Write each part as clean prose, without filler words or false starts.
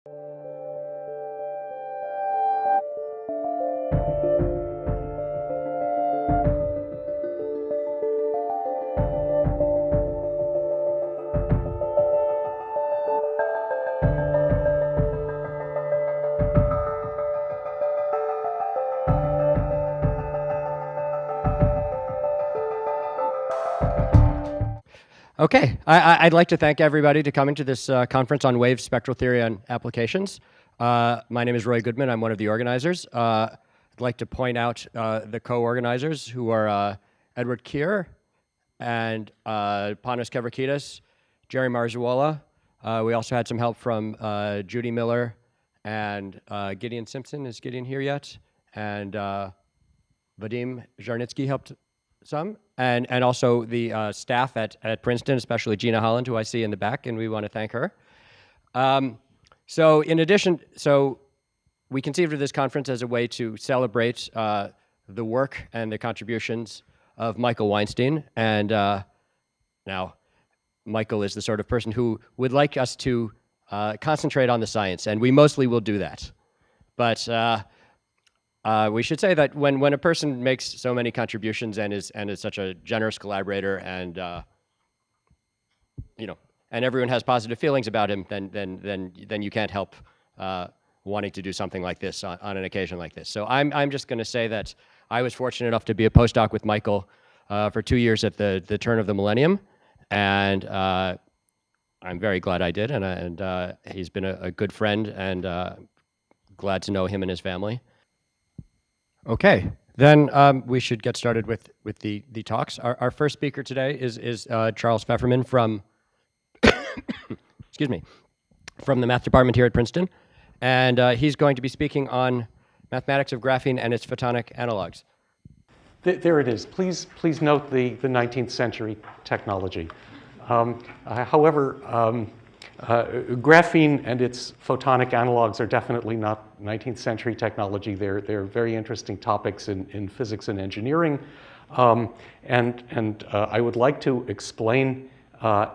Okay, I'd like to thank everybody to coming to this conference on wave spectral theory and applications. My name is Roy Goodman. I'm one of the organizers. I'd like to point out the co-organizers who are Edward Keir and Panos Kevrakidis, Jerry Marzuola. We also had some help from Judy Miller and Gideon Simpson. Is Gideon here yet? And Vadim Zharnitsky helped some, and also the staff at Princeton, especially Gina Holland, who I see in the back, and we want to thank her. So in addition, we conceived of this conference as a way to celebrate the work and the contributions of Michael Weinstein, and now Michael is the sort of person who would like us to concentrate on the science, and we mostly will do that. But we should say that when a person makes so many contributions and is such a generous collaborator, and and everyone has positive feelings about him, then you can't help wanting to do something like this on an occasion like this. So I'm just going to say that I was fortunate enough to be a postdoc with Michael for 2 years at the turn of the millennium, and I'm very glad I did, and he's been a good friend, and glad to know him and his family. Okay, then we should get started with the talks. Our first speaker today is Charles Fefferman from excuse me, from the math department here at Princeton, and he's going to be speaking on mathematics of graphene and its photonic analogues. There it is. Please note the 19th century technology. However, graphene and its photonic analogues are definitely not 19th century technology. They're very interesting topics in physics and engineering. And I would like to explain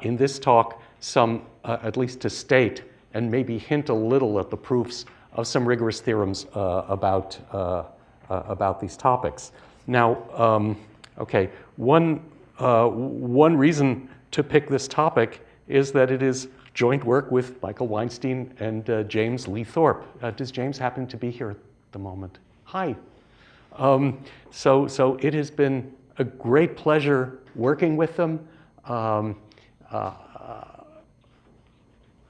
in this talk some, at least to state, and maybe hint a little at the proofs of some rigorous theorems about these topics. Now, okay, one reason to pick this topic is that it is joint work with Michael Weinstein and James Lee Thorpe. Does James happen to be here at the moment? Hi. So it has been a great pleasure working with them.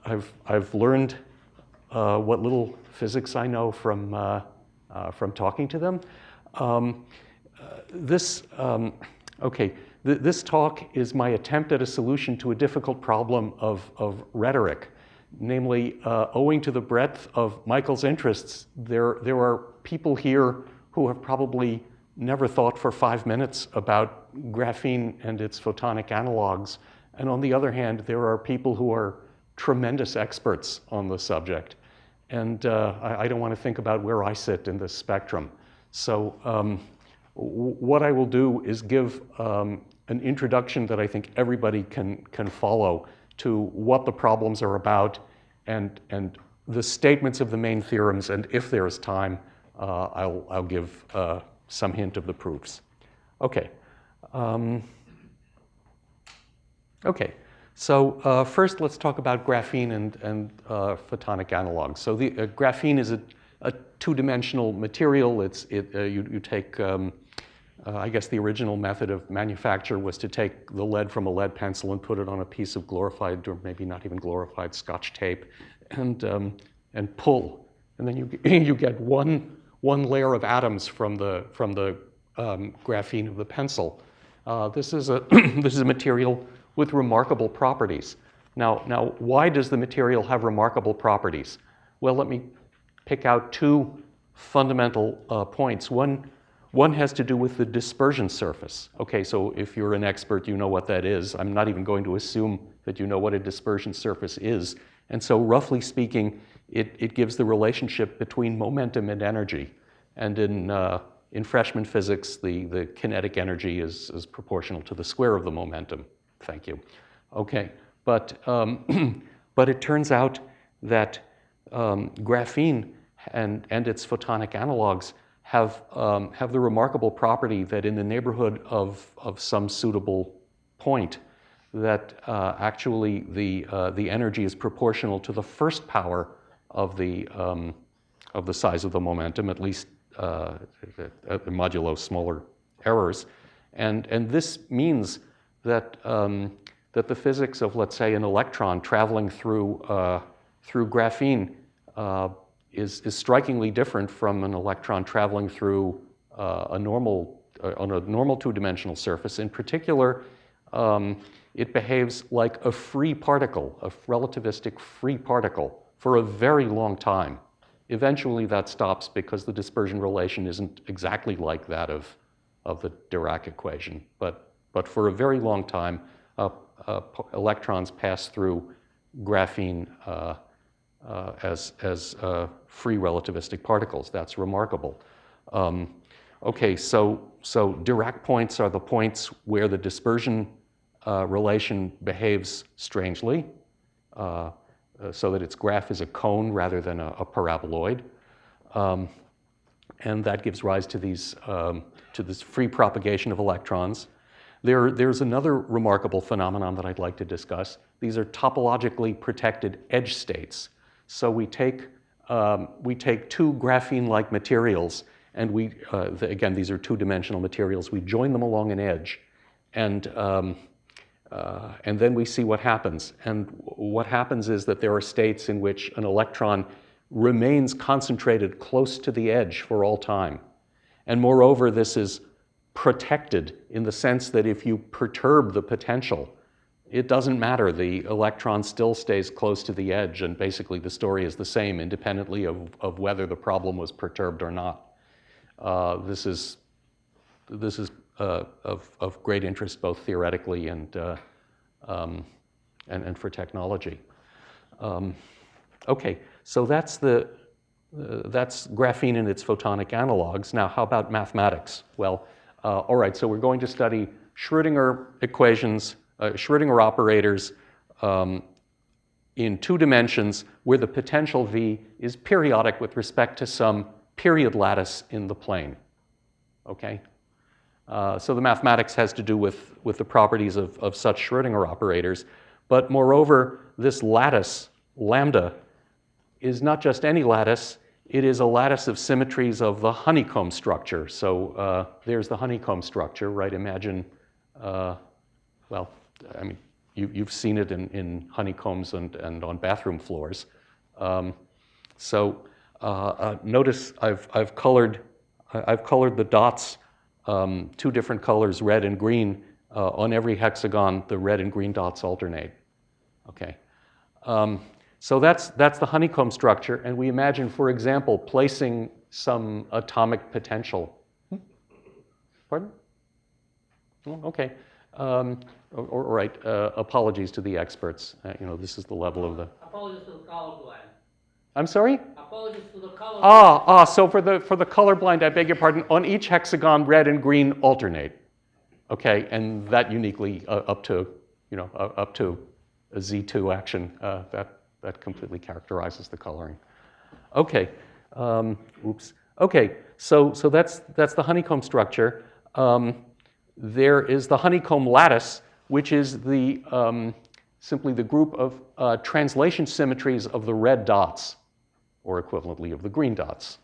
I've learned what little physics I know from talking to them. This talk is my attempt at a solution to a difficult problem of rhetoric. Namely, owing to the breadth of Michael's interests, there are people here who have probably never thought for 5 minutes about graphene and its photonic analogues. And on the other hand, there are people who are tremendous experts on the subject. And I don't want to think about where I sit in this spectrum. So what I will do is give an introduction that I think everybody can follow to what the problems are about and the statements of the main theorems, and if there is time, I'll give some hint of the proofs. Okay. So first let's talk about graphene and photonic analogues. So the graphene is a two-dimensional material. You take I guess the original method of manufacture was to take the lead from a lead pencil and put it on a piece of glorified, or maybe not even glorified, Scotch tape, and pull, and then you get one layer of atoms from the graphene of the pencil. This is a material with remarkable properties. Now, why does the material have remarkable properties? Well, let me pick out two fundamental points. One has to do with the dispersion surface. Okay, so if you're an expert, you know what that is. I'm not even going to assume that you know what a dispersion surface is. And so roughly speaking, it gives the relationship between momentum and energy. And in freshman physics, the kinetic energy is proportional to the square of the momentum. Thank you. Okay, but it turns out that graphene and its photonic analogues have the remarkable property that in the neighborhood of some suitable point, that actually the energy is proportional to the first power of the size of the momentum, at least modulo smaller errors, and this means that that the physics of, let's say, an electron traveling through graphene is strikingly different from an electron traveling through on a normal two-dimensional surface. In particular, it behaves like a free particle, a relativistic free particle, for a very long time. Eventually that stops because the dispersion relation isn't exactly like that of the Dirac equation. But for a very long time, electrons pass through graphene as free relativistic particles. That's remarkable. Okay, so Dirac points are the points where the dispersion relation behaves strangely, so that its graph is a cone rather than a paraboloid. And that gives rise to this free propagation of electrons. There's another remarkable phenomenon that I'd like to discuss. These are topologically protected edge states. So we take two graphene-like materials, and again, these are two-dimensional materials. We join them along an edge, and then we see what happens. And what happens is that there are states in which an electron remains concentrated close to the edge for all time. And moreover, this is protected in the sense that if you perturb the potential, it doesn't matter. The electron still stays close to the edge, and basically the story is the same independently of whether the problem was perturbed or not. This is of great interest both theoretically and for technology. Okay, so that's graphene and its photonic analogues. Now, how about mathematics? Well, all right, so we're going to study Schrodinger equations, Schrodinger operators in 2 dimensions where the potential V is periodic with respect to some period lattice in the plane. Okay? So the mathematics has to do with the properties of such Schrodinger operators. But moreover, this lattice, lambda, is not just any lattice. It is a lattice of symmetries of the honeycomb structure. So there's the honeycomb structure, right? Imagine, well, I mean, you've seen it in honeycombs and on bathroom floors. Notice I've colored the dots 2 different colors, red and green. On every hexagon, the red and green dots alternate. Okay. So that's the honeycomb structure, and we imagine, for example, placing some atomic potential. Pardon? Oh, okay. All right. Apologies to the experts. This is the level of the. Apologies to the colorblind. I'm sorry? Apologies to the colorblind. So for the colorblind, I beg your pardon. On each hexagon, red and green alternate. Okay, and that uniquely up to a Z2 action that completely characterizes the coloring. Okay, oops. Okay, so that's the honeycomb structure. There is the honeycomb lattice, which is simply the group of translation symmetries of the red dots, or equivalently of the green dots.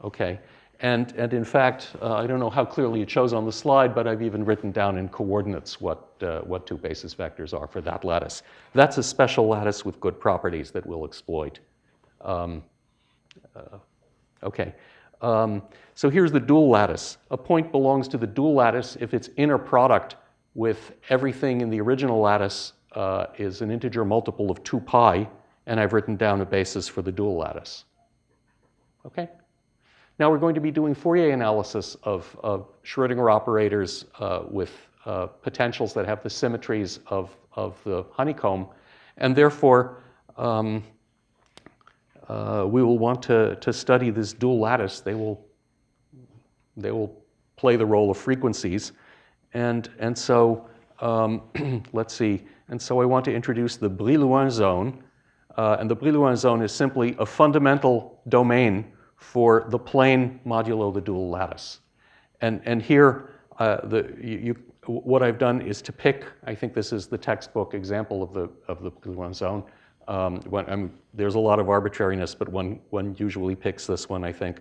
Okay, and in fact, I don't know how clearly it shows on the slide, but I've even written down in coordinates what 2 basis vectors are for that lattice. That's a special lattice with good properties that we'll exploit. Okay, so here's the dual lattice. A point belongs to the dual lattice if its inner product with everything in the original lattice is an integer multiple of 2 pi, and I've written down a basis for the dual lattice. Okay? Now we're going to be doing Fourier analysis of Schrodinger operators with potentials that have the symmetries of the honeycomb, and therefore we will want to study this dual lattice. They will play the role of frequencies, and so let's see. And so I want to introduce the Brillouin zone. And the Brillouin zone is simply a fundamental domain for the plane modulo the dual lattice. And here, what I've done is to pick, I think this is the textbook example of the Brillouin zone. There's a lot of arbitrariness, but one usually picks this one, I think.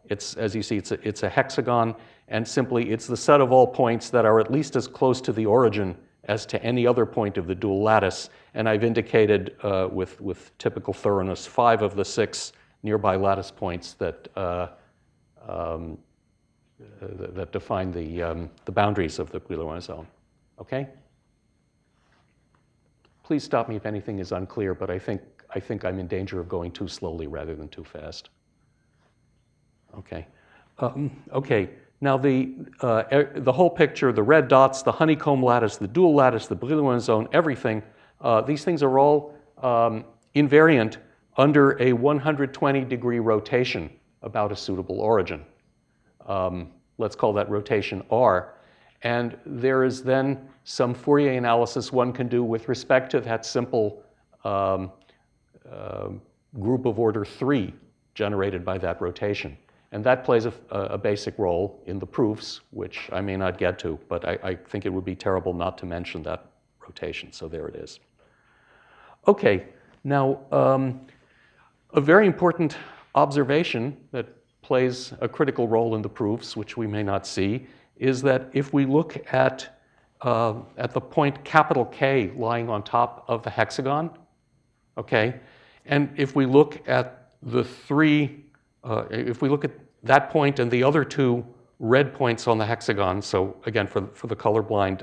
It's, as you see, it's a hexagon, and simply it's the set of all points that are at least as close to the origin as to any other point of the dual lattice. And I've indicated with typical thoroughness 5 of the 6 nearby lattice points that define the boundaries of the Brillouin zone. Okay? Please stop me if anything is unclear, but I think I'm in danger of going too slowly rather than too fast. Okay. Okay. Now the whole picture, the red dots, the honeycomb lattice, the dual lattice, the Brillouin zone, everything, these things are all invariant under a 120-degree rotation about a suitable origin. Let's call that rotation R. And there is then some Fourier analysis one can do with respect to that simple group of order 3 generated by that rotation. And that plays a basic role in the proofs, which I may not get to, but I think it would be terrible not to mention that rotation, so there it is. Okay, now a very important observation that plays a critical role in the proofs, which we may not see, is that if we look at the point capital K lying on top of the hexagon, okay, and if we look at the 3, if we look at that point and the other 2 red points on the hexagon, so again, for the colorblind,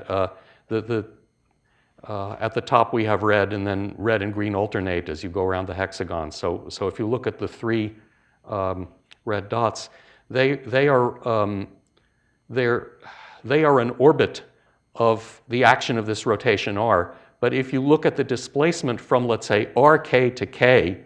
at the top we have red, and then red and green alternate as you go around the hexagon. So if you look at the 3 red dots, they are an orbit of the action of this rotation R. But if you look at the displacement from, let's say, RK to K,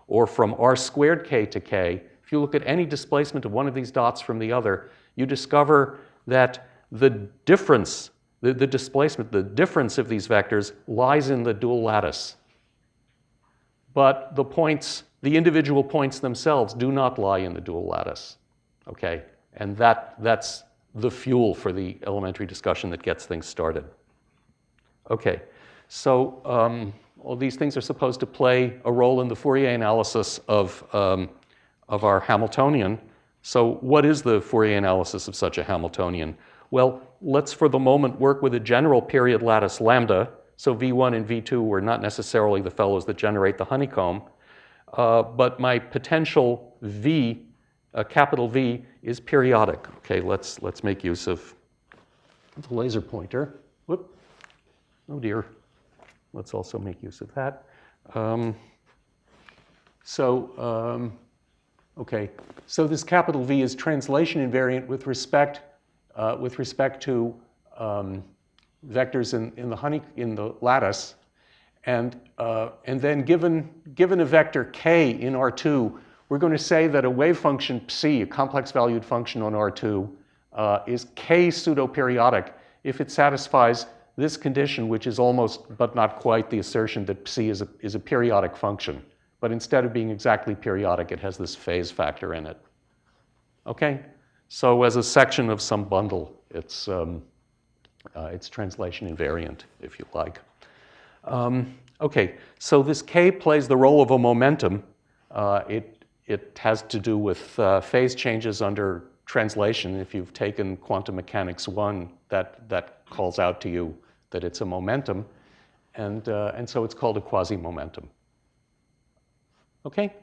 or from R squared K to K, if you look at any displacement of one of these dots from the other, you discover that the difference, the displacement, the difference of these vectors lies in the dual lattice. But the points, the individual points themselves do not lie in the dual lattice, okay? And that's the fuel for the elementary discussion that gets things started. Okay, so all these things are supposed to play a role in the Fourier analysis of our Hamiltonian. So what is the Fourier analysis of such a Hamiltonian? Well, let's for the moment work with a general period lattice lambda. So V1 and V2 were not necessarily the fellows that generate the honeycomb. But my potential V, capital V, is periodic. Okay, let's make use of the laser pointer. Whoop. Oh dear. Let's also make use of that. Okay, so this capital V is translation invariant with respect to vectors in the lattice, and then given a vector k in R2, we're going to say that a wave function psi, a complex valued function on R2, is k pseudoperiodic if it satisfies this condition, which is almost but not quite the assertion that psi is a periodic function. But instead of being exactly periodic, it has this phase factor in it. Okay, so as a section of some bundle, it's translation invariant, if you like. Okay, so this k plays the role of a momentum. It has to do with phase changes under translation. If you've taken quantum mechanics 1, that calls out to you that it's a momentum, and so it's called a quasi-momentum. Okay?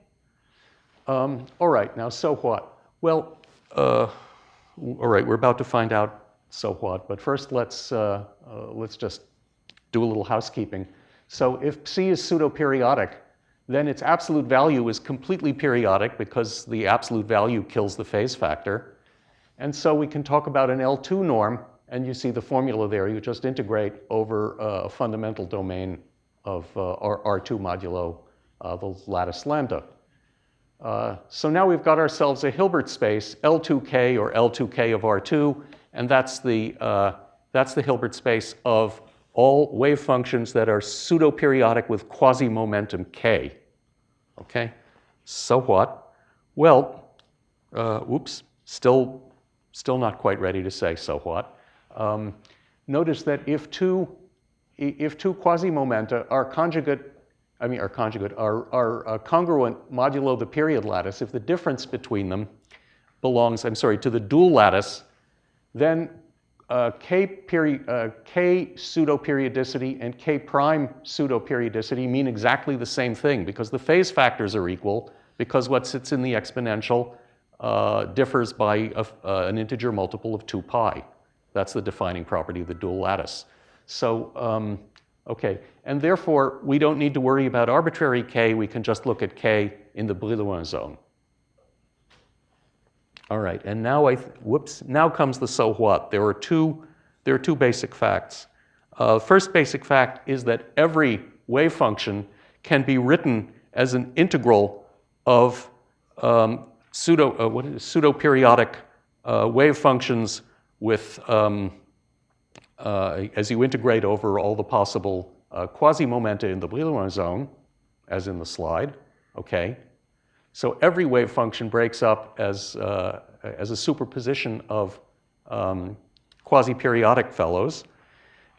All right, now so what? Well, all right, we're about to find out so what, but first let's just do a little housekeeping. So if psi is pseudoperiodic, then its absolute value is completely periodic because the absolute value kills the phase factor. And so we can talk about an L2 norm, and you see the formula there. You just integrate over a fundamental domain of R2 modulo the lattice lambda. So now we've got ourselves a Hilbert space, L2k or L2k of R2, and that's the Hilbert space of all wave functions that are pseudo-periodic with quasi-momentum k. Okay? So what? Well, oops, still not quite ready to say so what. Notice that if two quasi-momenta are congruent modulo the period lattice, if the difference between them belongs, to the dual lattice, then K pseudo-periodicity and K prime pseudo-periodicity mean exactly the same thing because the phase factors are equal, because what sits in the exponential differs by an integer multiple of 2 pi. That's the defining property of the dual lattice. So, okay, and therefore we don't need to worry about arbitrary K, we can just look at K in the Brillouin zone. All right, and now now comes the so what. There are two basic facts. First basic fact is that every wave function can be written as an integral of pseudo-periodic wave functions with, as you integrate over all the possible quasi-momenta in the Brillouin zone, as in the slide, okay? So every wave function breaks up as a superposition of quasi-periodic fellows.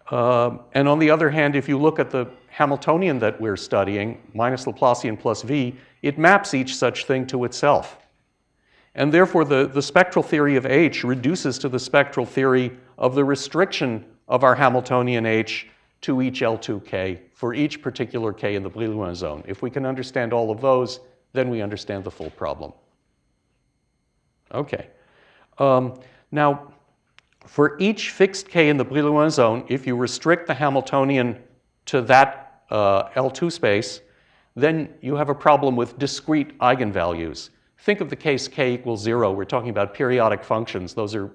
And on the other hand, if you look at the Hamiltonian that we're studying, minus Laplacian plus V, it maps each such thing to itself. And therefore, the spectral theory of H reduces to the spectral theory of the restriction of our Hamiltonian H to each L2K for each particular K in the Brillouin zone. If we can understand all of those, then we understand the full problem. Okay. Now, for each fixed K in the Brillouin zone, if you restrict the Hamiltonian to that L2 space, then you have a problem with discrete eigenvalues. Think of the case K equals 0. We're talking about periodic functions. Those are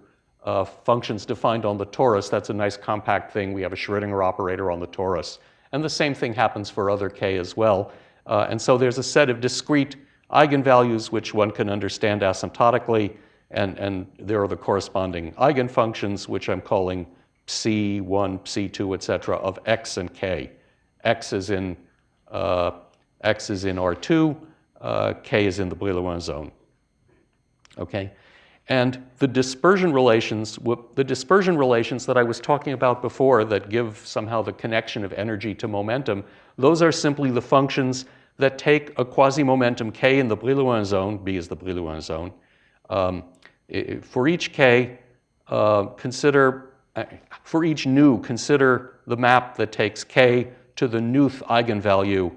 functions defined on the torus. That's a nice compact thing. We have a Schrodinger operator on the torus. And the same thing happens for other K as well. And so there's a set of discrete eigenvalues which one can understand asymptotically, and there are the corresponding eigenfunctions, which I'm calling psi1, psi2, etc., of x and k. X is in R2, k is in the Brillouin zone. Okay, and the dispersion relations that I was talking about before that give somehow the connection of energy to momentum, those are simply the functions that take a quasi-momentum k in the Brillouin zone, B is the Brillouin zone. For each k, for each nu, consider the map that takes k to the nth eigenvalue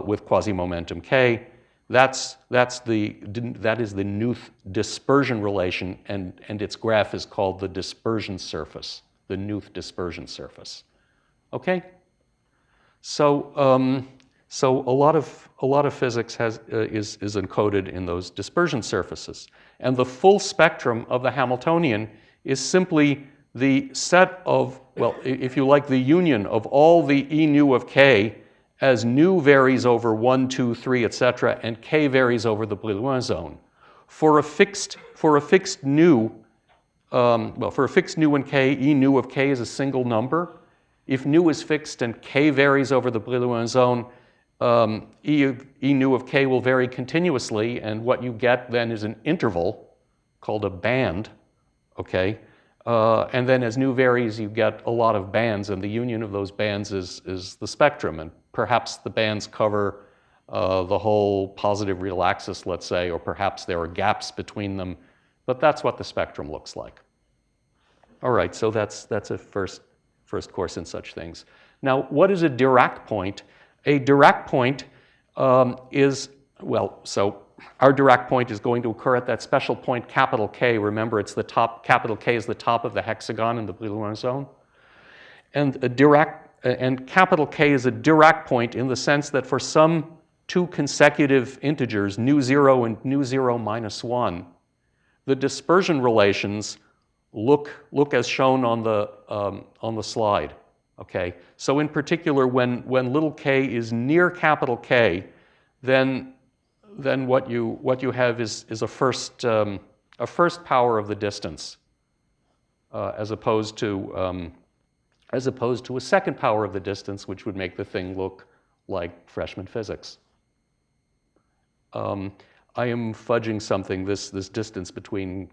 with quasi-momentum k. That is the nth dispersion relation, and its graph is called the dispersion surface, the nth dispersion surface. Okay? So a lot of physics is encoded in those dispersion surfaces. And the full spectrum of the Hamiltonian is simply the set of, well, if you like, the union of all the E nu of k as nu varies over 1, 2, 3, etc., and k varies over the Brillouin zone. For a fixed nu, for a fixed nu in k, E nu of k is a single number. If nu is fixed and k varies over the Brillouin zone, E nu of k will vary continuously, and what you get then is an interval called a band, okay? And then as nu varies, you get a lot of bands, and the union of those bands is the spectrum, and perhaps the bands cover the whole positive real axis, let's say, or perhaps there are gaps between them, but that's what the spectrum looks like. All right, so that's a first course in such things. Now, what is a Dirac point? A Dirac point is, well, so our Dirac point is going to occur at that special point capital K. Remember, it's the top, capital K is the top of the hexagon in the Brillouin zone. And capital K is a Dirac point in the sense that for some two consecutive integers, nu0 and nu0 minus 1, the dispersion relations look as shown on the slide. Okay, so in particular, when little k is near capital K, then what you have is a first power of the distance, as opposed to as opposed to a second power of the distance, which would make the thing look like freshman physics. I am fudging something. This distance between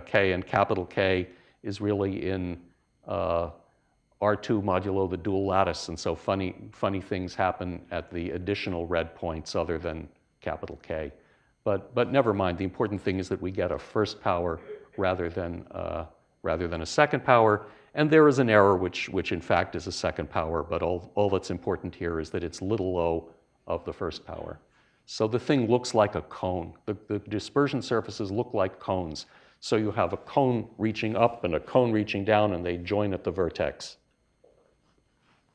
K and capital K is really in R2 modulo the dual lattice, and so funny things happen at the additional red points other than capital K. But never mind. The important thing is that we get a first power rather than a second power, and there is an error which in fact is a second power. But all that's important here is that it's little o of the first power. So the thing looks like a cone. The dispersion surfaces look like cones. So you have a cone reaching up and a cone reaching down, and they join at the vertex.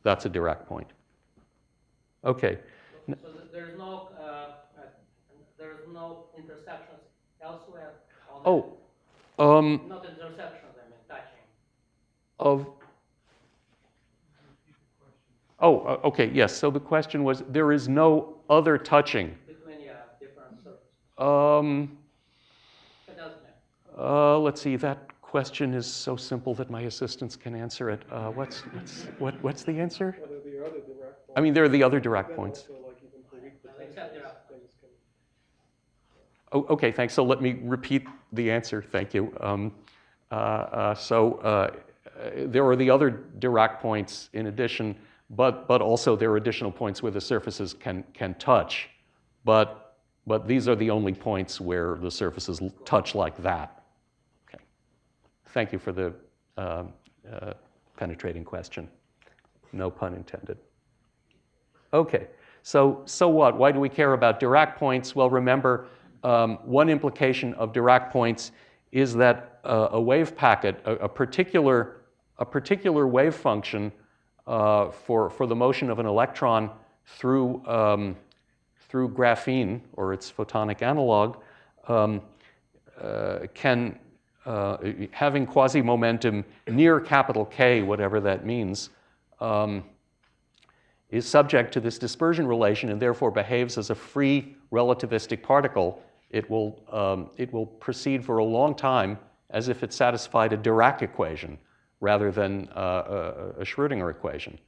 That's a Dirac point. Okay. So there's no intersections elsewhere. Oh. Not intersections. I mean touching. Okay. Yes. So the question was, there is no other touching. Between different surfaces. It doesn't matter. Let's see. That question is so simple that my assistants can answer it. What's the answer? What are the other Dirac points? I mean, there are the other Dirac points. Also, like even for weak Except potentials, Dirac. things can. Oh, okay, thanks. So let me repeat the answer. Thank you. There are the other Dirac points in addition, but also there are additional points where the surfaces can touch. But these are the only points where the surfaces touch like that. Okay. Thank you for the penetrating question. No pun intended. Okay. So what? Why do we care about Dirac points? Well, remember, one implication of Dirac points is that a wave packet, a particular wave function for the motion of an electron through graphene or its photonic analog can, having quasi-momentum near capital K, whatever that means, is subject to this dispersion relation and therefore behaves as a free relativistic particle. It will proceed for a long time as if it satisfied a Dirac equation rather than a Schrodinger equation.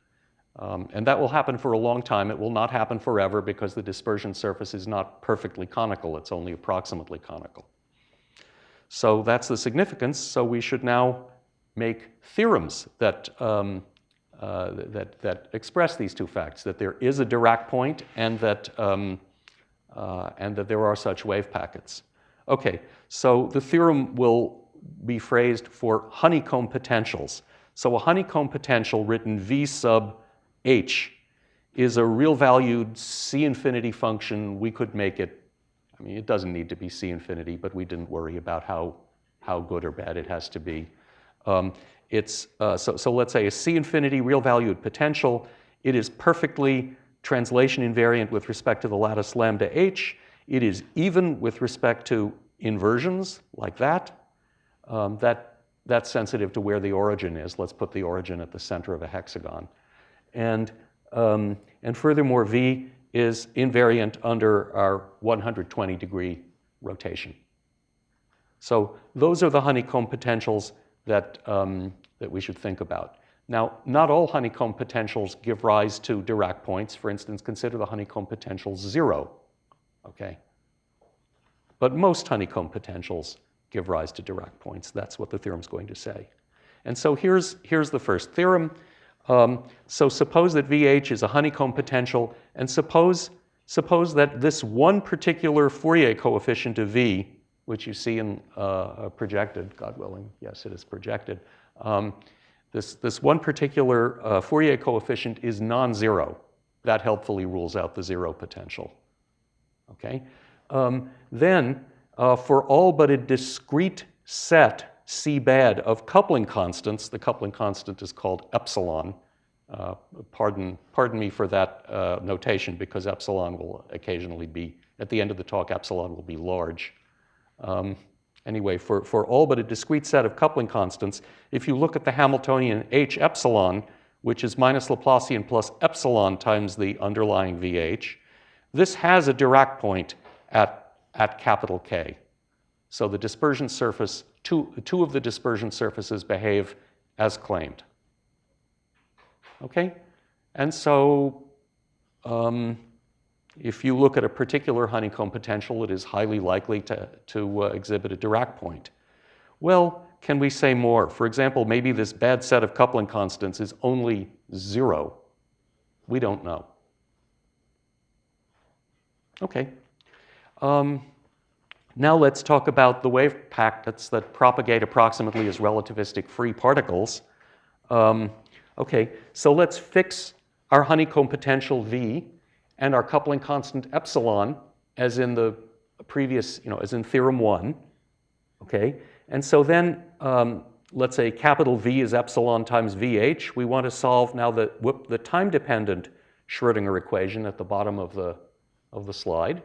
And that will happen for a long time. It will not happen forever because the dispersion surface is not perfectly conical. It's only approximately conical. So that's the significance. So we should now make theorems that express these two facts, that there is a Dirac point and that there are such wave packets. Okay, so the theorem will be phrased for honeycomb potentials. So a honeycomb potential written V sub h is a real valued C infinity function. We could make it, I mean, it doesn't need to be C infinity, but we didn't worry about how good or bad it has to be. So let's say a C infinity real valued potential. It is perfectly translation invariant with respect to the lattice lambda h. It is even with respect to inversions like that. That's sensitive to where the origin is. Let's put the origin at the center of a hexagon. And furthermore, V is invariant under our 120-degree rotation. So those are the honeycomb potentials that we should think about. Now, not all honeycomb potentials give rise to Dirac points. For instance, consider the honeycomb potential 0, okay? But most honeycomb potentials give rise to Dirac points. That's what the theorem's going to say. And so here's the first theorem. So suppose that VH is a honeycomb potential, and suppose that this one particular Fourier coefficient of V, which you see in projected, God willing, yes, it is projected. This one particular Fourier coefficient is non-zero. That helpfully rules out the zero potential. Okay? Then, for all but a discrete set C bad of coupling constants, the coupling constant is called epsilon. Pardon me for that notation, because epsilon will occasionally be, at the end of the talk, epsilon will be large. Anyway, for all but a discrete set of coupling constants, if you look at the Hamiltonian H epsilon, which is minus Laplacian plus epsilon times the underlying VH, this has a Dirac point at capital K. So the dispersion surface, two of the dispersion surfaces behave as claimed. Okay? And so if you look at a particular honeycomb potential, it is highly likely to exhibit a Dirac point. Well, can we say more? For example, maybe this bad set of coupling constants is only 0. We don't know. Okay. Now let's talk about the wave packets that propagate approximately as relativistic free particles. Okay, so let's fix our honeycomb potential V and our coupling constant epsilon as in the previous, as in theorem 1. Okay, and so then let's say capital V is epsilon times VH. We want to solve now the time-dependent Schrodinger equation at the bottom of the slide.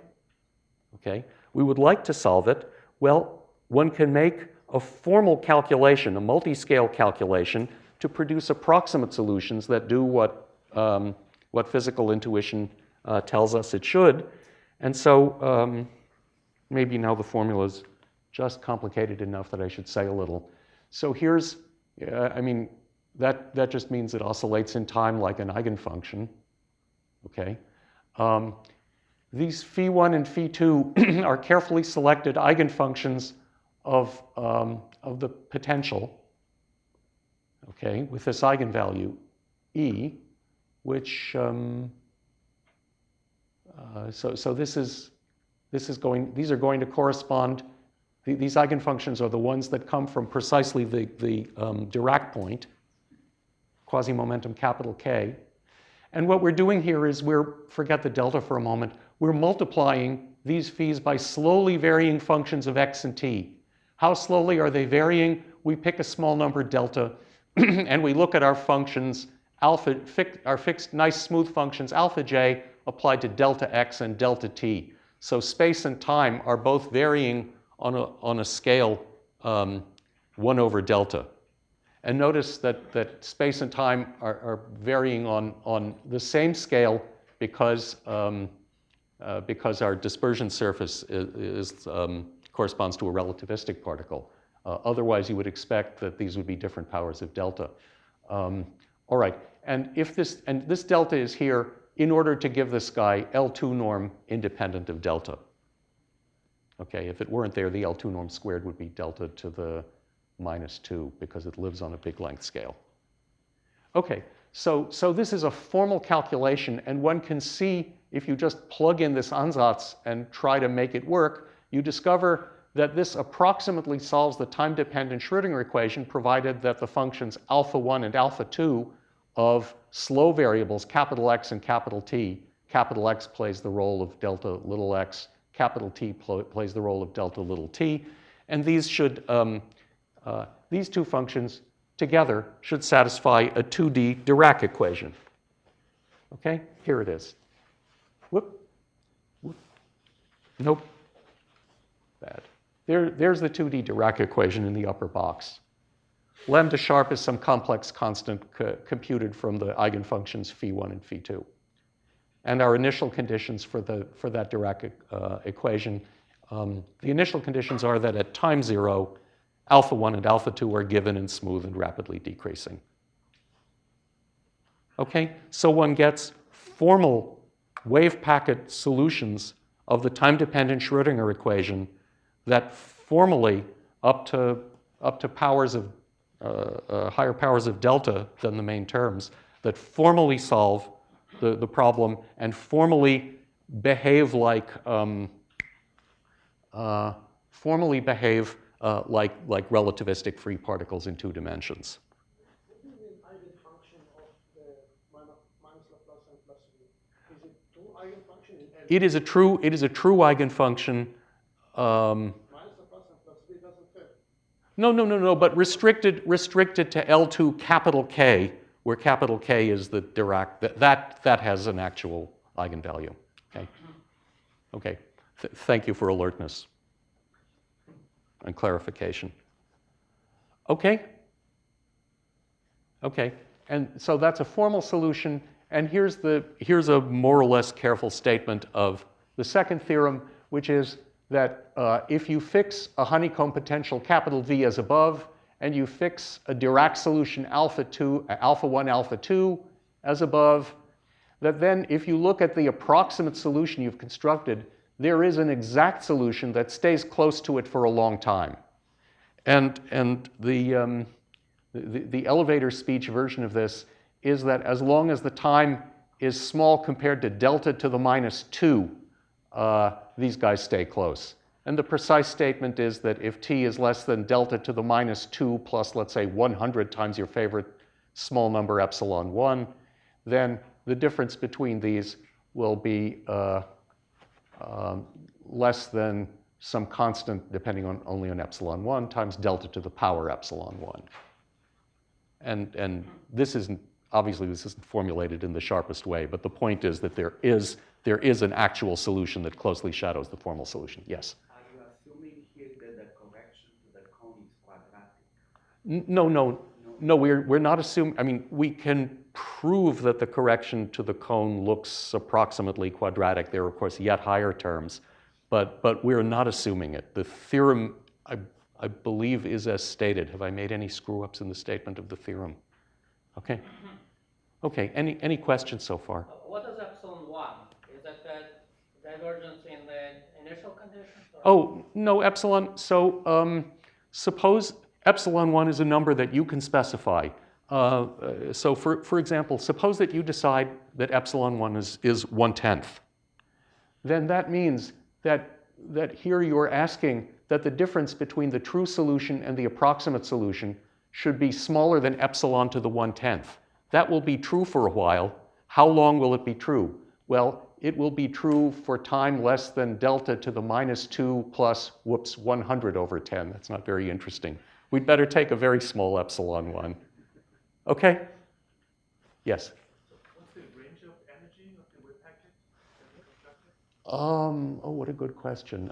Okay, we would like to solve it. Well, one can make a formal calculation, a multi-scale calculation, to produce approximate solutions that do what physical intuition tells us it should. And so maybe now the formula is just complicated enough that I should say a little. So here's, that just means it oscillates in time like an eigenfunction. Okay. These phi1 and phi2 are carefully selected eigenfunctions of the potential, okay, with this eigenvalue E, which so these are going to correspond. These eigenfunctions are the ones that come from precisely the Dirac point, quasi-momentum capital K. And what we're doing here is forget the delta for a moment, we're multiplying these phis by slowly varying functions of x and t. How slowly are they varying? We pick a small number delta and we look at our functions, our fixed nice smooth functions alpha j applied to delta x and delta t. So space and time are both varying on a scale 1 over delta. And notice that space and time are varying on the same scale because our dispersion surface corresponds to a relativistic particle. Otherwise, you would expect that these would be different powers of delta. All right, and this delta is here in order to give this guy L2 norm independent of delta. Okay, if it weren't there, the L2 norm squared would be delta to the -2 because it lives on a big length scale. Okay, so this is a formal calculation, and one can see if you just plug in this ansatz and try to make it work, you discover that this approximately solves the time-dependent Schrodinger equation provided that the functions alpha 1 and alpha 2 of slow variables, capital X and capital T, capital X plays the role of delta little x, capital T plays the role of delta little t, and these should these two functions together should satisfy a 2D Dirac equation. Okay, here it is. Whoop. Whoop. Nope. Bad. There's the 2D Dirac equation in the upper box. Lambda sharp is some complex constant computed from the eigenfunctions phi1 and phi2. And our initial conditions for that Dirac equation, the initial conditions are that at time 0, alpha 1 and alpha 2 are given and smooth and rapidly decreasing. Okay, so one gets formal wave packet solutions of the time-dependent Schrodinger equation that formally, up to powers of higher powers of delta than the main terms, that formally solve the problem and formally behave like relativistic free particles in 2 dimensions. What do you mean eigenfunction of the minus Laplace and plus V? Is it 2 eigenfunction in L? It is a true eigenfunction. Minus Laplace and plus V doesn't fit. No, but restricted to L2 capital K, where capital K is the Dirac, that has an actual eigenvalue. Okay. Okay. Thank you for alertness and clarification. Okay. Okay. And so that's a formal solution. And here's a more or less careful statement of the second theorem, which is that if you fix a honeycomb potential capital V as above, and you fix a Dirac solution alpha 1, alpha 2, as above, that then if you look at the approximate solution you've constructed, there is an exact solution that stays close to it for a long time. And the elevator speech version of this is that as long as the time is small compared to delta to the -2, these guys stay close. And the precise statement is that if t is less than delta to the -2 plus, let's say, 100 times your favorite small number epsilon 1, then the difference between these will be less than some constant depending on only on epsilon 1 times delta to the power epsilon 1. And this isn't, obviously this isn't formulated in the sharpest way, but the point is that there is an actual solution that closely shadows the formal solution. Yes? Are you assuming here that the correction to the cone is quadratic? No, we're not assuming, I mean, we can prove that the correction to the cone looks approximately quadratic. There are, of course, yet higher terms, but we're not assuming it. The theorem, I believe, is as stated. Have I made any screw-ups in the statement of the theorem? Okay. Okay, any questions so far? What is epsilon 1? Is that the divergence in the initial conditions? Oh, no, epsilon. So suppose epsilon 1 is a number that you can specify. So for example, suppose that you decide that epsilon 1 is 1/10. Then that means that here you're asking that the difference between the true solution and the approximate solution should be smaller than epsilon to the 1/10. That will be true for a while. How long will it be true? Well, it will be true for time less than delta to the -2 plus, 100 over 10. That's not very interesting. We'd better take a very small epsilon 1. Okay? Yes? What's the range of energy of the wave packet that you constructed? Oh, what a good question.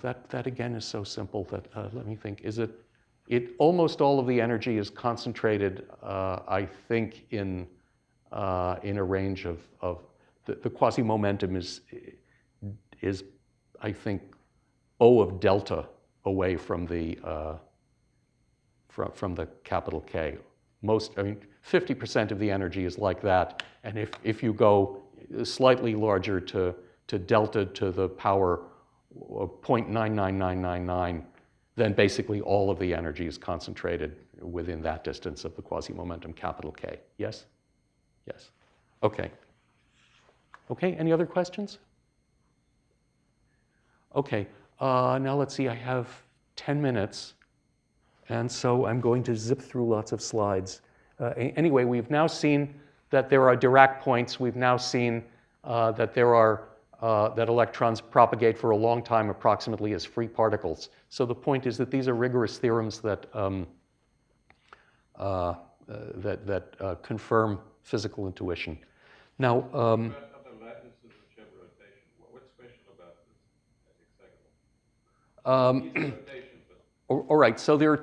That again is so simple that, let me think, almost all of the energy is concentrated, I think, in a range of the quasi-momentum is, I think, O of delta away from the capital K. I mean, 50% of the energy is like that, and if you go slightly larger to delta to the power of 0.99999, then basically all of the energy is concentrated within that distance of the quasi-momentum capital K. Yes? Yes. Okay. Okay, any other questions? Okay, now let's see, I have 10 minutes, and so I'm going to zip through lots of slides. Anyway, we've now seen that there are Dirac points. We've now seen that that electrons propagate for a long time approximately as free particles. So the point is that these are rigorous theorems that confirm physical intuition. Now, About the lattices of jet rotation, what's special about this hexagonal? Rotation, but all right. So there are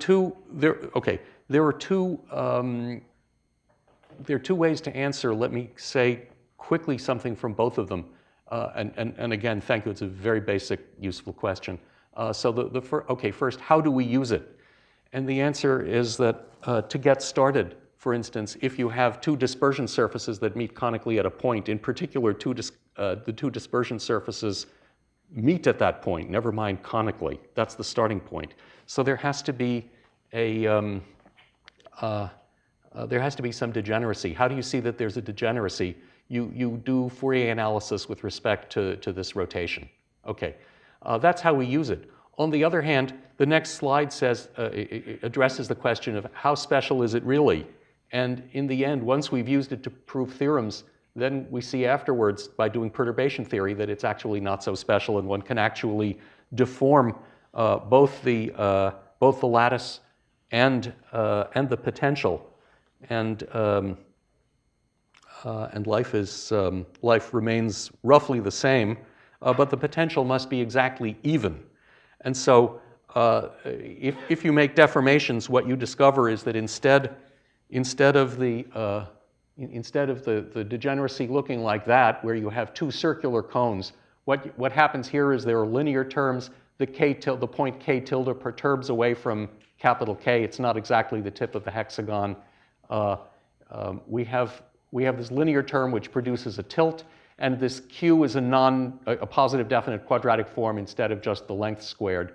two ways to answer. Let me say quickly something from both of them. And again, thank you. It's a very basic, useful question. So first, how do we use it? And the answer is that to get started, for instance, if you have two dispersion surfaces that meet conically at a point, in particular, the two dispersion surfaces meet at that point, never mind conically. That's the starting point. So there has to be some degeneracy. How do you see that there's a degeneracy? You do Fourier analysis with respect to this rotation. Okay, that's how we use it. On the other hand, the next slide addresses the question of how special is it really? And in the end, once we've used it to prove theorems, then we see afterwards, by doing perturbation theory, that it's actually not so special, and one can actually deform both the lattice and the potential, and life remains roughly the same, but the potential must be exactly even. And so, if you make deformations, what you discover is that instead of the degeneracy looking like that, where you have two circular cones, what happens here is there are linear terms. The point K tilde perturbs away from capital K. It's not exactly the tip of the hexagon. We have linear term which produces a tilt, and this q is a positive definite quadratic form instead of just the length squared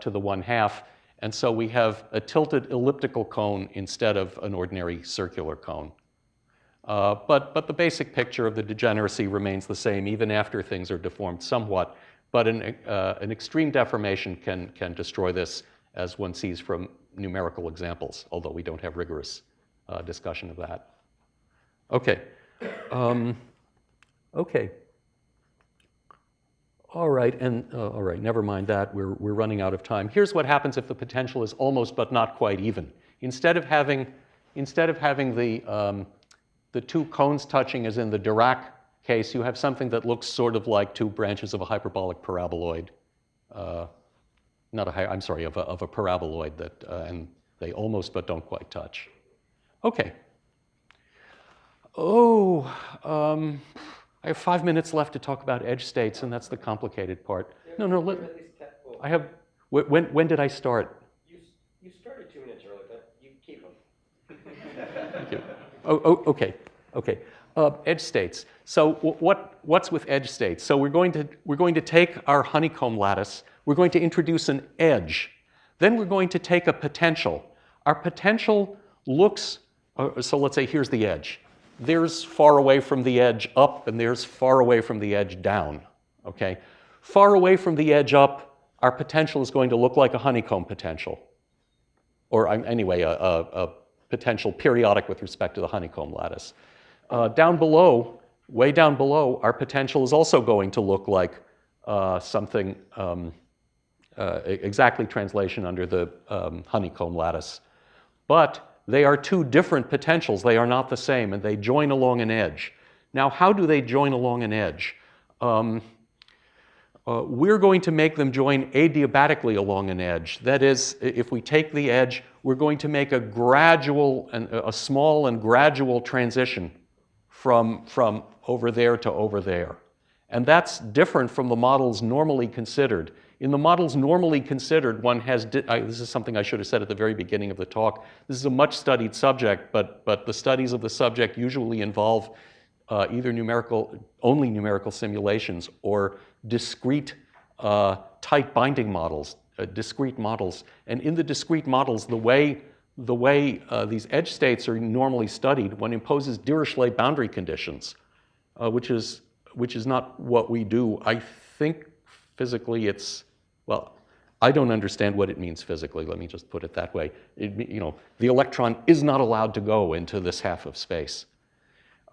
to the 1/2. And so we have a tilted elliptical cone instead of an ordinary circular cone. But the basic picture of the degeneracy remains the same even after things are deformed somewhat. But an extreme deformation can destroy this, as one sees from numerical examples, although we don't have rigorous discussion of that. Okay. Okay. All right, all right, never mind that. We're running out of time. Here's what happens if the potential is almost but not quite even. Instead of having the two cones touching as in the Dirac case, you have something that looks sort of like two branches of a hyperbolic paraboloid. I'm sorry, of a paraboloid that, and they almost but don't quite touch. Okay. I have 5 minutes left to talk about edge states, and that's the complicated part. No, I have, when did I start? You started 2 minutes early, but you keep them. Thank you. Okay. Edge states. So what's with edge states? So we're going to take our honeycomb lattice. We're going to introduce an edge. Then we're going to take a potential. Our potential looks. So let's say here's the edge. There's far away from the edge up, and there's far away from the edge down. Okay. Far away from the edge up, our potential is going to look like a honeycomb potential, or anyway, a potential periodic with respect to the honeycomb lattice. Down below, way down below, our potential is also going to look like something exactly translation under the honeycomb lattice. But they are two different potentials. They are not the same, and they join along an edge. Now, how do they join along an edge? We're going to make them join adiabatically along an edge. That is, if we take the edge, we're going to make a small and gradual transition from over there to over there. And that's different from the models normally considered. In the models normally considered, one has, this is something I should have said at the very beginning of the talk, this is a much studied subject, but the studies of the subject usually involve either only numerical simulations or discrete tight binding models, discrete models. And in the discrete models, the way these edge states are normally studied, one imposes Dirichlet boundary conditions, which is not what we do. I think physically well, I don't understand what it means physically. Let me just put it that way. The electron is not allowed to go into this half of space.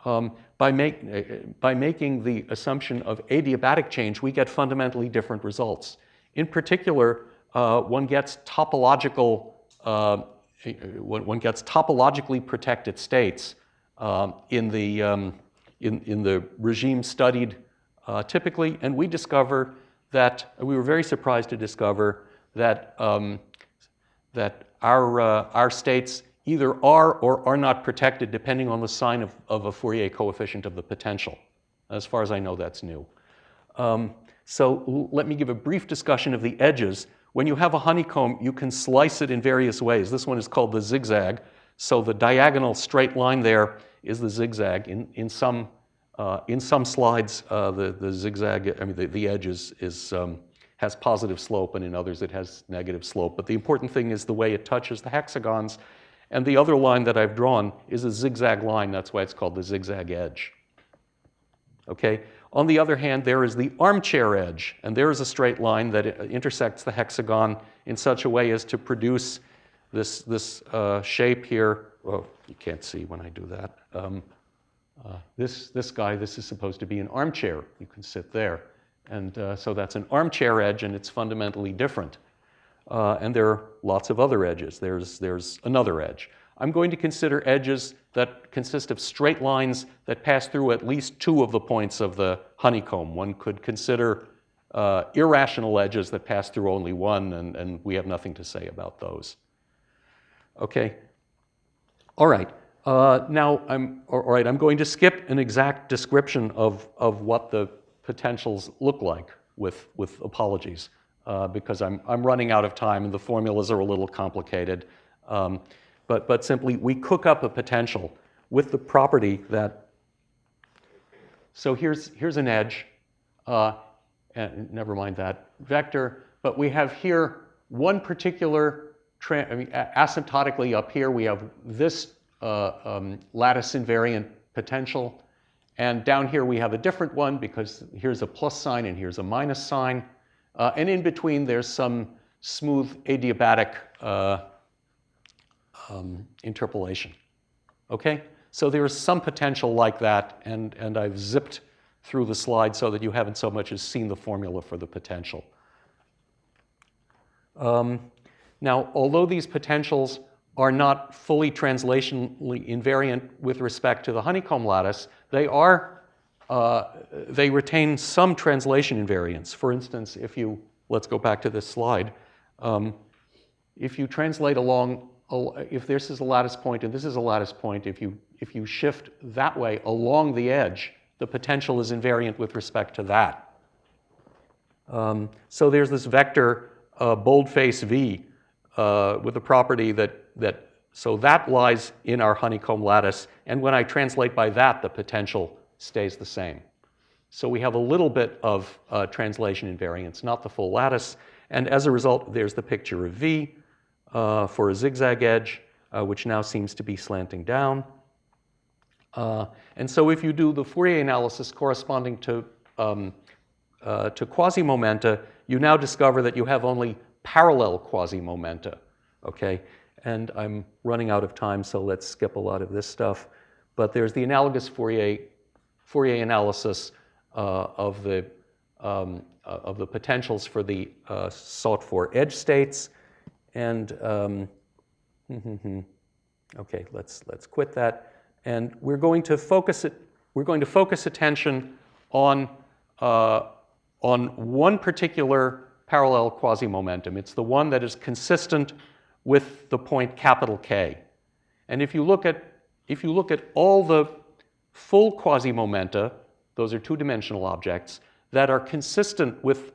By making the assumption of adiabatic change, we get fundamentally different results. In particular, one gets topologically protected states in the regime studied typically, and we discover that we were very surprised to discover that our states either are or are not protected depending on the sign of a Fourier coefficient of the potential. As far as I know, that's new. So let me give a brief discussion of the edges. When you have a honeycomb, you can slice it in various ways. This one is called the zigzag. So the diagonal straight line there is the zigzag. In some slides, the zigzag, the edge has positive slope, and in others it has negative slope. But the important thing is the way it touches the hexagons. And the other line that I've drawn is a zigzag line. That's why it's called the zigzag edge. Okay? On the other hand, there is the armchair edge. And there is a straight line that intersects the hexagon in such a way as to produce this shape here. Oh, you can't see when I do that. This guy, this is supposed to be an armchair. You can sit there. And so that's an armchair edge, and it's fundamentally different. And there are lots of other edges. There's another edge. I'm going to consider edges that consist of straight lines that pass through at least two of the points of the honeycomb. One could consider irrational edges that pass through only one, and we have nothing to say about those. Okay. All right. Now I'm going to skip an exact description of what the potentials look like with apologies. Because I'm running out of time and the formulas are a little complicated. But simply, we cook up a potential with the property that So here's an edge, and never mind that vector, but we have here one particular, asymptotically up here, we have this lattice invariant potential, and down here we have a different one because here's a plus sign and here's a minus sign, and in between there's some smooth adiabatic interpolation. Okay? So there's some potential like that, and I've zipped through the slide so that you haven't so much as seen the formula for the potential. Now, although these potentials are not fully translationally invariant with respect to the honeycomb lattice, they retain some translation invariance. For instance, let's go back to this slide. If you translate along, if this is a lattice point and this is a lattice point, if you shift that way along the edge, the potential is invariant with respect to that. So there's this vector boldface V with a property so that lies in our honeycomb lattice, and when I translate by that, the potential stays the same. So we have a little bit of translation invariance, not the full lattice, and as a result, there's the picture of V for a zigzag edge, which now seems to be slanting down. And so if you do the Fourier analysis corresponding to quasi-momenta, you now discover that you have only parallel quasi-momenta, okay? And I'm running out of time, so let's skip a lot of this stuff. But there's the analogous Fourier analysis of the potentials for the sought-for edge states. And okay, let's quit that. And we're going to focus attention on one particular parallel quasi-momentum. It's the one that is consistent with the point capital K. And if you look at all the full quasi-momenta, those are two-dimensional objects, that are consistent with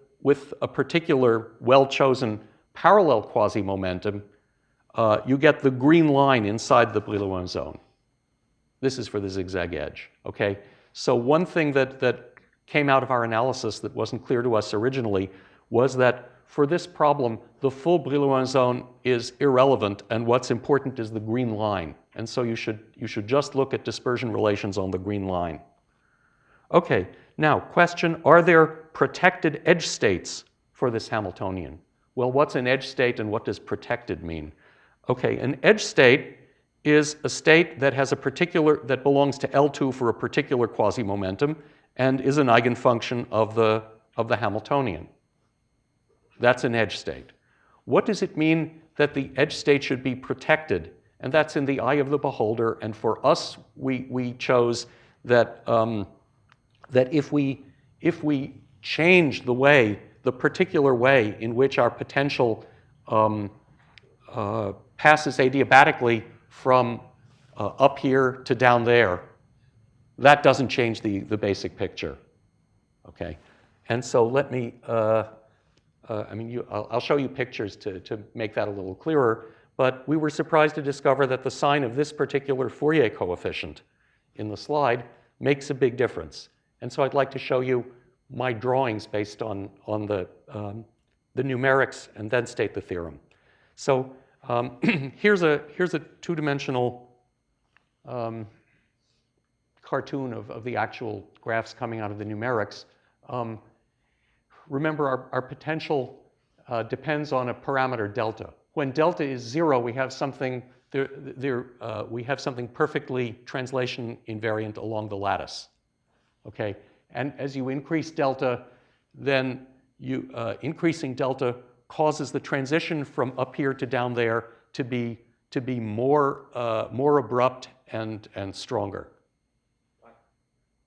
a particular well-chosen parallel quasi-momentum, you get the green line inside the Brillouin zone. This is for the zigzag edge, okay? So one thing that came out of our analysis that wasn't clear to us originally was that for this problem, the full Brillouin zone is irrelevant, and what's important is the green line. And so you should just look at dispersion relations on the green line. Okay, now question, are there protected edge states for this Hamiltonian? Well, what's an edge state and what does protected mean? Okay, an edge state is a state that has that belongs to L2 for a particular quasi-momentum and is an eigenfunction of the Hamiltonian. That's an edge state. What does it mean that the edge state should be protected? And that's in the eye of the beholder. And for us, we chose that that if we change the particular way in which our potential passes adiabatically from up here to down there, that doesn't change the basic picture. Okay, and so let me. I'll show you pictures to make that a little clearer, but we were surprised to discover that the sign of this particular Fourier coefficient in the slide makes a big difference. And so I'd like to show you my drawings based on the numerics and then state the theorem. So here's a two-dimensional cartoon of the actual graphs coming out of the numerics. Remember, our potential depends on a parameter delta. When delta is 0, we have something we have something perfectly translation invariant along the lattice. Okay, and as you increase delta, then increasing delta causes the transition from up here to down there to be more abrupt and stronger.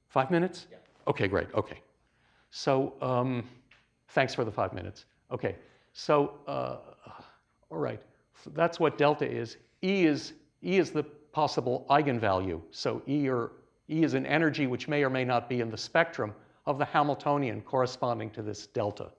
5 minutes? Yeah. Okay, great. Okay, so. Thanks for the 5 minutes. Okay, so all right, so that's what delta is. E is the possible eigenvalue. So E is an energy which may or may not be in the spectrum of the Hamiltonian corresponding to this delta.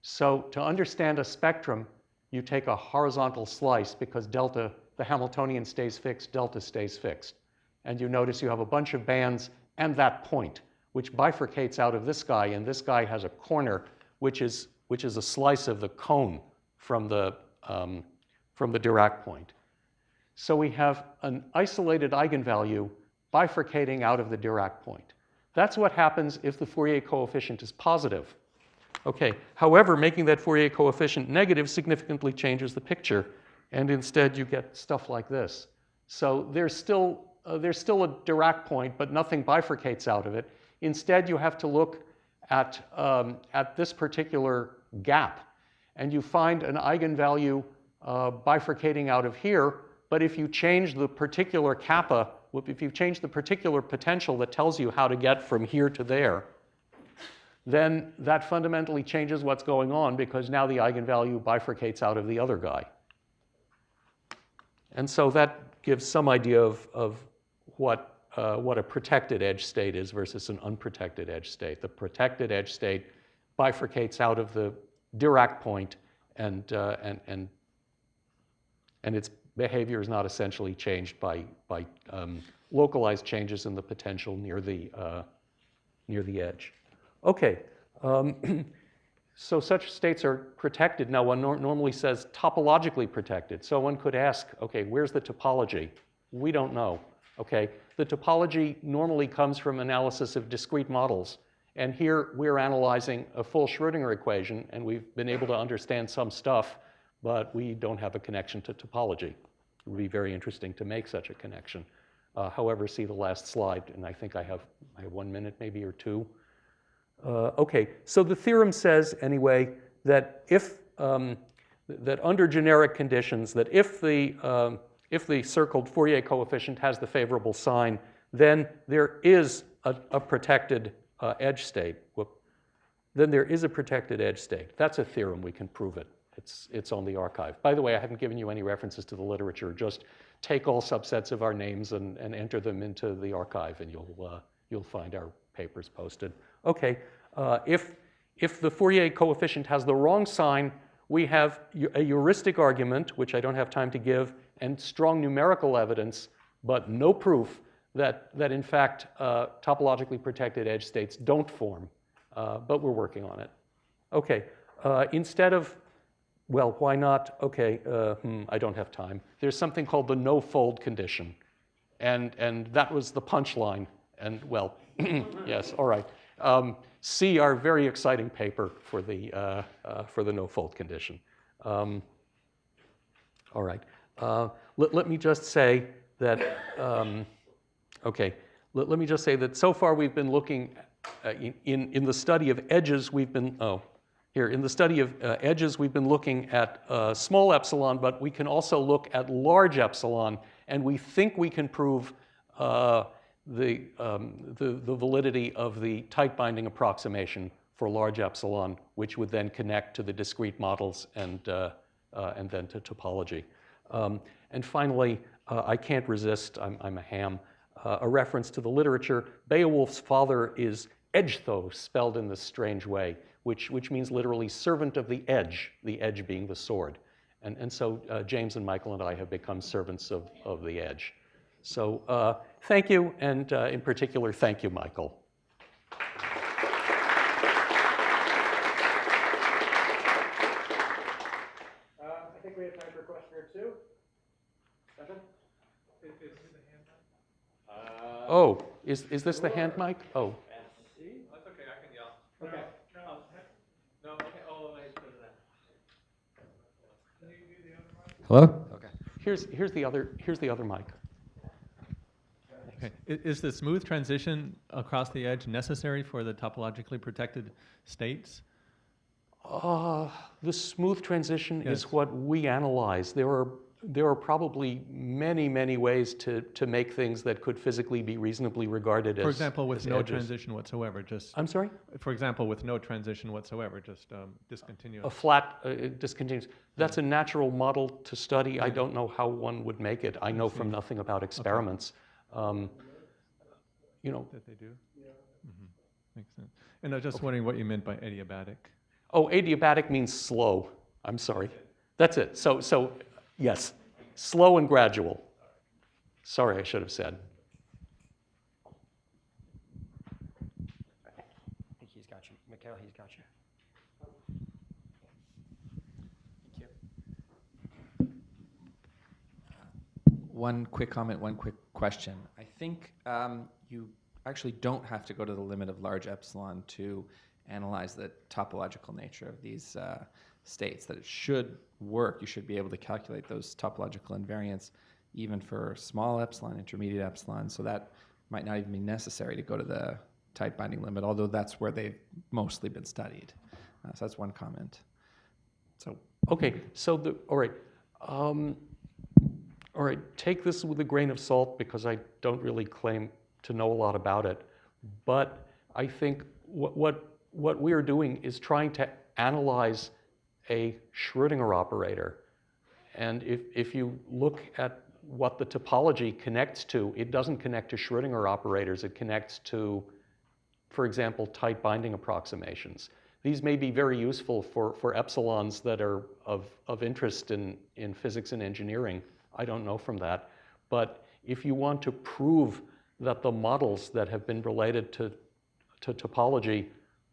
So to understand a spectrum, you take a horizontal slice because delta, the Hamiltonian stays fixed, delta stays fixed. And you notice you have a bunch of bands and that point, which bifurcates out of this guy, and this guy has a corner, which is a slice of the cone from the Dirac point. So we have an isolated eigenvalue bifurcating out of the Dirac point. That's what happens if the Fourier coefficient is positive. Okay, however, making that Fourier coefficient negative significantly changes the picture, and instead you get stuff like this. So there's still a Dirac point, but nothing bifurcates out of it. Instead, you have to look at this particular gap, and you find an eigenvalue bifurcating out of here, but if you change the particular kappa, if you change the particular potential that tells you how to get from here to there, then that fundamentally changes what's going on, because now the eigenvalue bifurcates out of the other guy. And so that gives some idea of what a protected edge state is versus an unprotected edge state. The protected edge state bifurcates out of the Dirac point, and its behavior is not essentially changed by localized changes in the potential near the edge. Okay, so such states are protected. Now, one normally says topologically protected. So one could ask, okay, where's the topology? We don't know. Okay, the topology normally comes from analysis of discrete models. And here we're analyzing a full Schrodinger equation, and we've been able to understand some stuff, but we don't have a connection to topology. It would be very interesting to make such a connection. However, see the last slide, and I think I have 1 minute maybe or two. Okay, so the theorem says anyway that that under generic conditions, that if the circled Fourier coefficient has the favorable sign, then there is a protected edge state. Then there is a protected edge state. That's a theorem. We can prove it. It's on the archive. By the way, I haven't given you any references to the literature. Just take all subsets of our names and enter them into the archive, and you'll find our papers posted. Okay, if the Fourier coefficient has the wrong sign, we have a heuristic argument, which I don't have time to give, and strong numerical evidence, but no proof that in fact topologically protected edge states don't form. But we're working on it. Okay, instead of, well, why not? Okay, I don't have time. There's something called the no-fold condition, and that was the punchline. And well, yes, all right. See our very exciting paper for the no-fold condition. All right. Let me just say that. Okay. Let me just say that so far we've been looking in the study of edges. We've been in the study of edges we've been looking at small epsilon, but we can also look at large epsilon, and we think we can prove the validity of the tight binding approximation for large epsilon, which would then connect to the discrete models and then to topology. And finally, I can't resist, I'm a ham, a reference to the literature. Beowulf's father is Edgtho, spelled in this strange way, which means literally servant of the edge being the sword. And so James and Michael and I have become servants of the edge. So thank you, and in particular, thank you, Michael. I think we have time for a question or two. Stefan? Oh, is this the hand mic? Oh. That's okay, I can yell. Okay. No, okay, oh, let me put it in. Can you do the other mic? Hello? Okay. Here's the other mic. Okay. Is the smooth transition across the edge necessary for the topologically protected states? The smooth transition Yes. is what we analyze. There are probably many ways to make things that could physically be reasonably regarded as, For example, with no edges. transition whatsoever, just. I'm sorry? For example, with no transition whatsoever, just discontinuous. A flat discontinuous. That's a natural model to study. I don't know how one would make it. I know from nothing about experiments. You know. That they do? Yeah. Mm-hmm. Makes sense. And I was just wondering what you meant by adiabatic. Oh, adiabatic means slow. I'm sorry. That's it. So yes, slow and gradual. Sorry, I should have said. one quick comment, one quick question. I think you actually don't have to go to the limit of large epsilon to analyze the topological nature of these states, that it should work. You should be able to calculate those topological invariants even for small epsilon, intermediate epsilon, so that might not even be necessary to go to the tight binding limit, although that's where they've mostly been studied. So that's one comment. So Okay, so all right. All right, take this with a grain of salt because I don't really claim to know a lot about it. But I think what we are doing is trying to analyze a Schrodinger operator. And if you look at what the topology connects to, it doesn't connect to Schrodinger operators. It connects to, for example, tight binding approximations. These may be very useful for epsilons that are of interest in physics and engineering. I don't know from that. But if you want to prove that the models that have been related to topology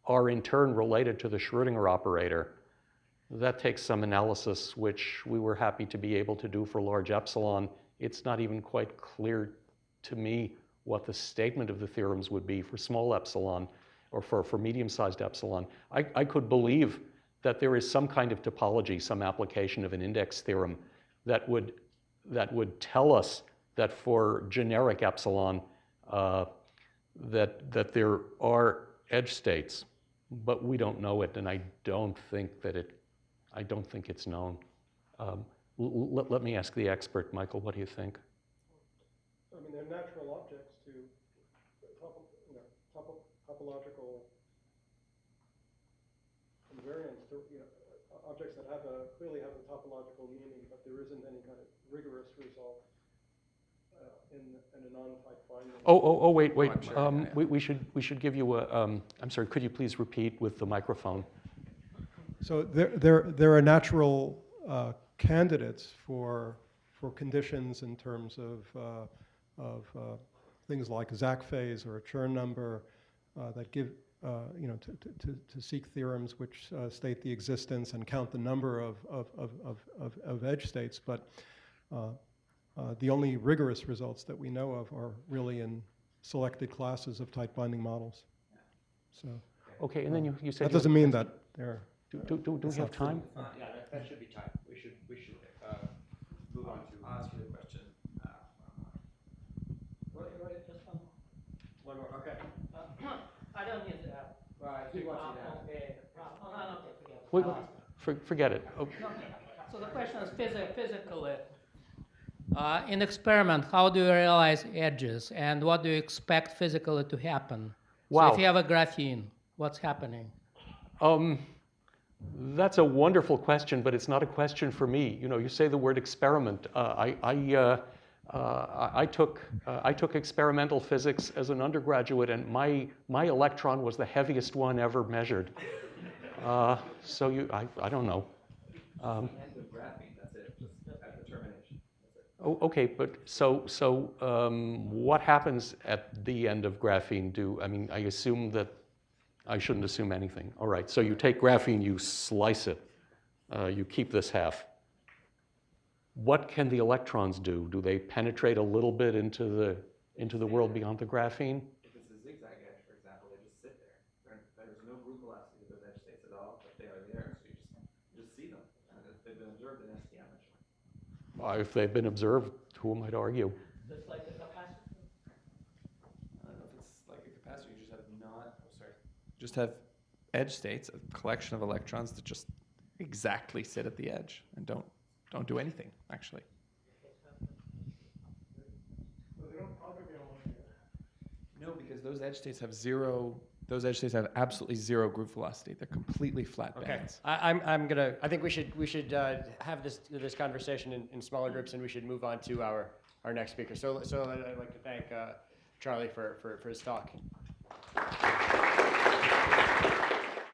are in turn related to the Schrodinger operator, that takes some analysis, which we were happy to be able to do for large epsilon. It's not even quite clear to me what the statement of the theorems would be for small epsilon or for medium-sized epsilon. I could believe that there is some kind of topology, some application of an index theorem that would tell us that for generic epsilon that there are edge states, but we don't know it, and I don't think it's known. Let me ask the expert, Michael. What do you think? I mean, they're natural objects to topological invariants, objects that clearly have a topological meaning, but there isn't any kind of rigorous result in a non-tight binding. Oh, wait. I'm sure, We should give you a. I'm sorry. Could you please repeat with the microphone? So there are natural candidates for conditions in terms of things like Zach phase or a Chern number that give to seek theorems which state the existence and count the number of edge states, but the only rigorous results that we know of are really in selected classes of tight binding models. So Okay, and then you said that doesn't mean that they're. Do we have time? Yeah, that should be time. We should move on to. I'll ask you the question. Just one more. One more, okay. I don't need to have. Right, he wants you to have. Okay. No, forget it. Forget it. Okay. No. So the question is physically. In experiment, how do you realize edges, and what do you expect physically to happen? Wow. So if you have a graphene, what's happening? That's a wonderful question, but it's not a question for me. You say the word experiment. I took experimental physics as an undergraduate, and my electron was the heaviest one ever measured. So I don't know. End of graphene, that's it, just at the termination. That's it. Okay, but so what happens at the end of graphene? I assume that I shouldn't assume anything. All right, so you take graphene, you slice it, you keep this half. What can the electrons do? Do they penetrate a little bit into the world beyond the graphene? If it's a zigzag edge, for example, they just sit there. There's no group velocity to those edge states at all, but they are there, so you just see them. And they've been observed in STM, actually. If they've been observed, who might argue? Just like the capacitor. I don't know if it's like a capacitor. You just have just have edge states, a collection of electrons that just exactly sit at the edge and don't do anything, actually. No, because those edge states have zero. Those edge states have absolutely zero group velocity. They're completely flat bands. I think we should have this conversation in smaller groups, and we should move on to our next speaker. So I'd like to thank Charlie for his talk.